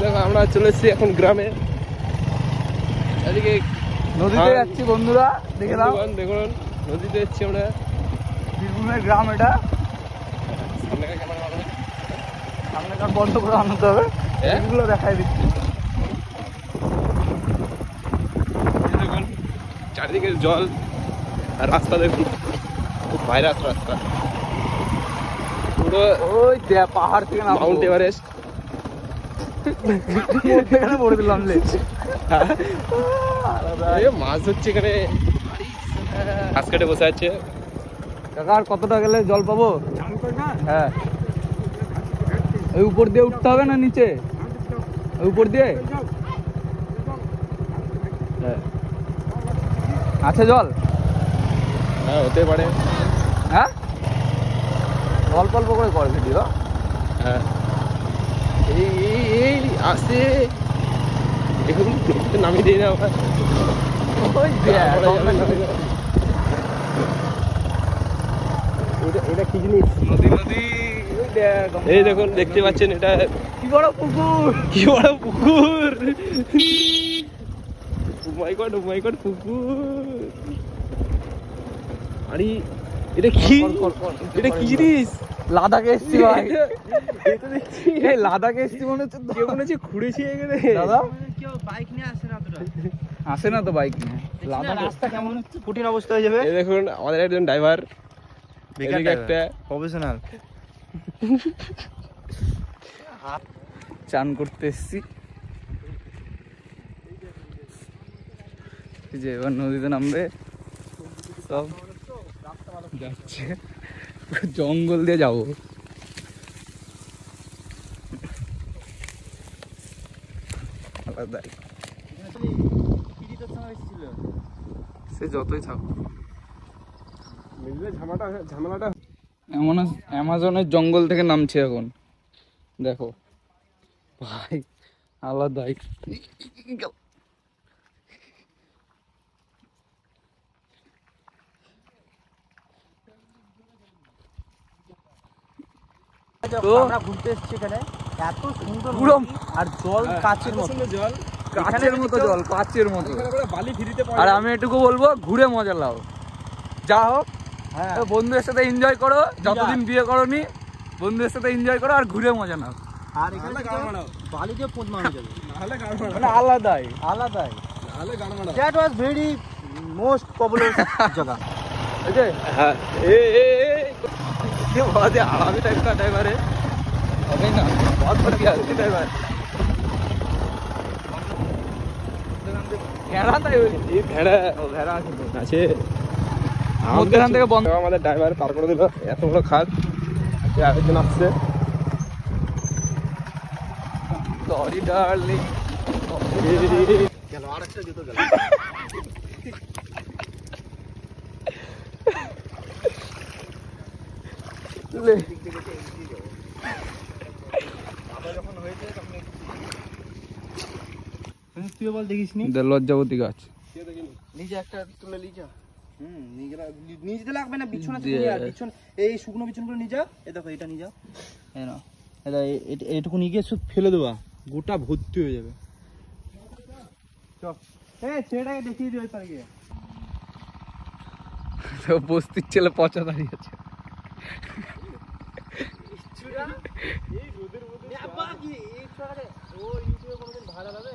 দেখো আমরা চলে এসেছি এখন গ্রামে, এদিকে নদীতে যাচ্ছি বন্ধুরা, দেখে নাও। দেখুন নদীতে এসেছি আমরা, বীরভূমের গ্রাম এটা। সামনেকার বন্ধ করে আনতে হবে, এগুলো দেখাই দিচ্ছি। দেখুন চারিদিকে জল আর রাস্তা দেখুন, খুব ভাইরাস রাস্তা, পুরো ওই পাহাড় থেকে মাউন্ট এভারেস্ট পড়ে দিলাম। মাছ হচ্ছে এখানে, ঘাস কেটে বসে আছে। কাকা আর কতটা গেলে জল পাবো? হ্যাঁ, ওই উপর দিয়ে উঠতে হবে না নিচে? ওই উপর দিয়ে আছে জল? হ্যাঁ হতে পারে। হ্যাঁ, অল্প অল্প করে কর ভিডিও। হ্যাঁ এই আসে দেখুন, নামিয়ে দিই না আমার। এটা কি জিনিস? নদী নদী, এই দেখুন দেখতে পাচ্ছেন, এটা কি বড় পুকুর, কি বড় পুকুর! ও মাই গড পুকুর! আরে এটা কি, এটা কি জিনিস? লাদাখে এসছি ভাই, এটা দেখছি এই লাদাখে এসছি মনে হচ্ছে। কেউ মনে হচ্ছে ঘুরেছি এখানে। দাদা কেউ বাইক নিয়ে আসে না, আসে না তো বাইক নিয়ে। রাস্তা কেমন হচ্ছে, কঠিন অবস্থা হয়ে যাবে। এই দেখুন আমাদের একজন ড্রাইভার, একটা প্রফেশনাল। চান করতে এসছি, যে এবার নদীতে নামবে, সব যাচ্ছে, জঙ্গল দিয়ে যাবো। আলাদাই, সে যতই থাক, ঝামেলাটা এমন অ্যামাজনের জঙ্গল থেকে নামছে এখন, দেখো ভাই, আলাদাই। আমরা ঘুরতে এসেছি এখানে, এত সুন্দর পুরো নদী আর জল কাচের মতো। জল, কাচের মতো জল, কাচের মতো। বালি ফ্রিতে আর আমি এটুকু বলবো, ঘুরে মজা লাও। যা হোক, হ্যাঁ, বন্ধুদের সাথে এনজয় করো, যতদিন বিয়ে করোনি বন্ধুদের সাথে এনজয় করো আর ঘুরে মজা নাও। আর এখানে বালি দিয়ে পোঁত মারা যাবে, মানে আলাদাই। আলাদাই। That was very most popular জায়গা। হ্যাঁ बहुत ही आरामी टाइप का ड्राइवर है, না बहुत बढ़िया ड्राइवर। ভেড়া তাই এই ভেড়া আছে মধ্যখান থেকে বন্ধ। আমাদের ড্রাইভার পার করে দিল এত বড় খাদ, আরেকজন আসছে। সরি ডার্লিং, গেল আরেকটা জুতো গেল। তুই বল দেখিস নি লজ্জাবতী গাছ। নিজে একটা তুলে লিজা। নিজে লাগবে না, বিছনা থেকে নিয়ে আর বিছন, এই শুকনো বিছনগুলো নিয়ে যা। এই দেখো এটা নিয়ে যা, এই না, এটা এইটুকু নিয়ে গিয়ে শুধু ফেলে দেবা, গোটা ভর্তি হয়ে যাবে। চল, ছেলেটাকে দেখিয়ে দিই ওই পারে গিয়ে। বস্তির ছেলে পচা দাঁড়িয়ে আছে। ভাড়া যাবে